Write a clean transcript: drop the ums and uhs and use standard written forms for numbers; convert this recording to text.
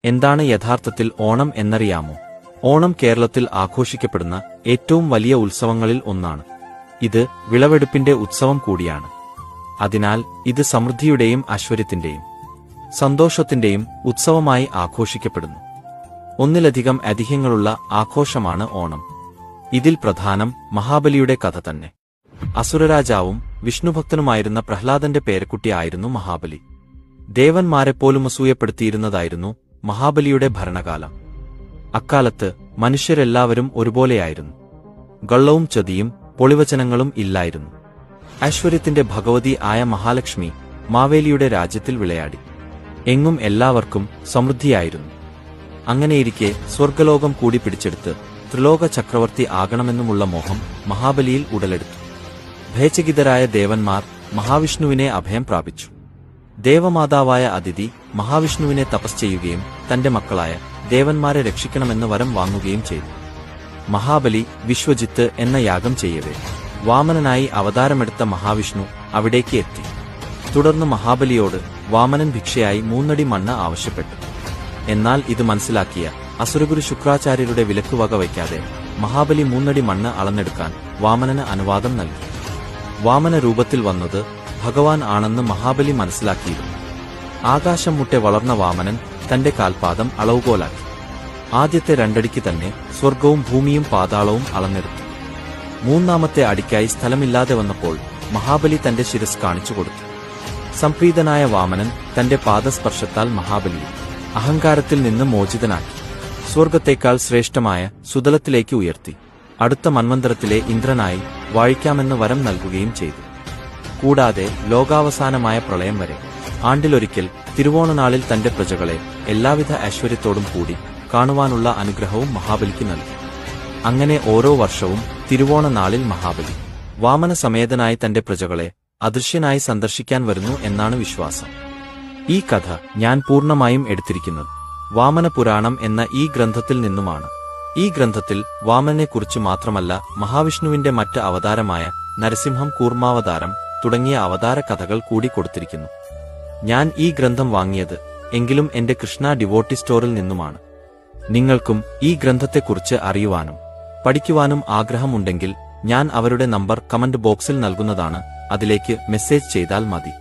എന്താണ് യഥാർത്ഥത്തിൽ ഓണം എന്നറിയാമോ? ഓണം കേരളത്തിൽ ആഘോഷിക്കപ്പെടുന്ന ഏറ്റവും വലിയ ഉത്സവങ്ങളിൽ ഒന്നാണ്. ഇത് വിളവെടുപ്പിന്റെ ഉത്സവം കൂടിയാണ്. അതിനാൽ ഇത് സമൃദ്ധിയുടെയും ഐശ്വര്യത്തിന്റെയും സന്തോഷത്തിന്റെയും ഉത്സവമായി ആഘോഷിക്കപ്പെടുന്നു. ഒന്നിലധികം ഐതിഹ്യങ്ങളുള്ള ആഘോഷമാണ് ഓണം. ഇതിൽ പ്രധാനം മഹാബലിയുടെ കഥ തന്നെ. അസുരരാജാവും വിഷ്ണുഭക്തനുമായിരുന്ന പ്രഹ്ലാദന്റെ പേരക്കുട്ടിയായിരുന്നു മഹാബലി. ദേവന്മാരെപ്പോലും അസൂയപ്പെടുത്തിയിരുന്നതായിരുന്നു മഹാബലിയുടെ ഭരണകാലം. അക്കാലത്ത് മനുഷ്യരെല്ലാവരും ഒരുപോലെയായിരുന്നു. ഗള്ളവും ചതിയും പൊളിവചനങ്ങളും ഇല്ലായിരുന്നു. ഐശ്വര്യത്തിന്റെ ഭഗവതി ആയ മഹാലക്ഷ്മി മാവേലിയുടെ രാജ്യത്തിൽ വിളയാടി. എങ്ങും എല്ലാവർക്കും സമൃദ്ധിയായിരുന്നു. അങ്ങനെയിരിക്കെ സ്വർഗലോകം കൂടി പിടിച്ചെടുത്ത് ത്രിലോക ചക്രവർത്തി ആകണമെന്നുമുള്ള മോഹം മഹാബലിയിൽ ഉടലെടുത്തു. ഭയചകിതരായ ദേവന്മാർ മഹാവിഷ്ണുവിനെ അഭയം പ്രാപിച്ചു. ദേവമാതാവായ അതിഥി മഹാവിഷ്ണുവിനെ തപസ് ചെയ്യുകയും തന്റെ മക്കളായ ദേവന്മാരെ രക്ഷിക്കണമെന്ന് വരം വാങ്ങുകയും ചെയ്തു. മഹാബലി വിശ്വജിത്ത് എന്ന യാഗം ചെയ്യവേ വാമനനായി അവതാരമെടുത്ത മഹാവിഷ്ണു അവിടേക്ക് എത്തി. തുടർന്ന് മഹാബലിയോട് വാമനൻ ഭിക്ഷയായി 3 അടി മണ്ണ് ആവശ്യപ്പെട്ടു. എന്നാൽ ഇത് മനസ്സിലാക്കിയ അസുരഗുരു ശുക്രാചാര്യരുടെ വിലക്ക് വക വയ്ക്കാതെ മഹാബലി 3 അടി മണ്ണ് അളന്നെടുക്കാൻ വാമനന് അനുവാദം നൽകി. വാമന രൂപത്തിൽ വന്നത് ഭഗവാൻ ആണെന്ന് മഹാബലി മനസ്സിലാക്കിയിരുന്നു. ആകാശം മുട്ടെ വളർന്ന വാമനൻ തന്റെ കാൽപാദം അളവുകോലാക്കി. ആദ്യത്തെ 2 അടിക്ക് തന്നെ സ്വർഗവും ഭൂമിയും പാതാളവും അളന്നെടുത്തു. 3ാമത്തെ അടിക്കായി സ്ഥലമില്ലാതെ വന്നപ്പോൾ മഹാബലി തന്റെ ശിരസ് കാണിച്ചുകൊടുത്തു. സംപ്രീതനായ വാമനൻ തന്റെ പാദസ്പർശത്താൽ മഹാബലിയെ അഹങ്കാരത്തിൽ നിന്ന് മോചിതനാക്കി. സ്വർഗത്തേക്കാൾ ശ്രേഷ്ഠമായ സുതലത്തിലേക്ക് ഉയർത്തി. അടുത്ത മന്വന്തരത്തിലെ ഇന്ദ്രനായി വാഴിക്കാമെന്ന് വരം നൽകുകയും ചെയ്തു. കൂടാതെ ലോകാവസാനമായ പ്രളയം വരെ ആണ്ടിലൊരിക്കൽ തിരുവോണനാളിൽ തന്റെ പ്രജകളെ എല്ലാവിധ ഐശ്വര്യത്തോടും കൂടി കാണുവാനുള്ള അനുഗ്രഹവും മഹാബലിക്ക് നൽകി. അങ്ങനെ ഓരോ വർഷവും തിരുവോണനാളിൽ മഹാബലി വാമനസമേതനായി തന്റെ പ്രജകളെ അദൃശ്യനായി സന്ദർശിക്കാൻ വരുന്നു എന്നാണ് വിശ്വാസം. ഈ കഥ ഞാൻ പൂർണ്ണമായും എടുത്തിരിക്കുന്നത് വാമന പുരാണം എന്ന ഈ ഗ്രന്ഥത്തിൽ നിന്നുമാണ്. ഈ ഗ്രന്ഥത്തിൽ വാമനെക്കുറിച്ച് മാത്രമല്ല മഹാവിഷ്ണുവിന്റെ മറ്റ് അവതാരമായ നരസിംഹം, കൂർമാവതാരം തുടങ്ങിയ അവതാര കഥകൾ കൂടി കൊടുത്തിരിക്കുന്നു. ഞാൻ ഈ ഗ്രന്ഥം വാങ്ങിയത് എങ്കിലും എന്റെ കൃഷ്ണ ഡിവോട്ടി സ്റ്റോറിൽ നിന്നുമാണ്. നിങ്ങൾക്കും ഈ ഗ്രന്ഥത്തെക്കുറിച്ച് അറിയുവാനും പഠിക്കുവാനും ആഗ്രഹമുണ്ടെങ്കിൽ ഞാൻ അവരുടെ നമ്പർ കമന്റ് ബോക്സിൽ നൽകുന്നതാണ്. അതിലേക്ക് മെസ്സേജ് ചെയ്താൽ മതി.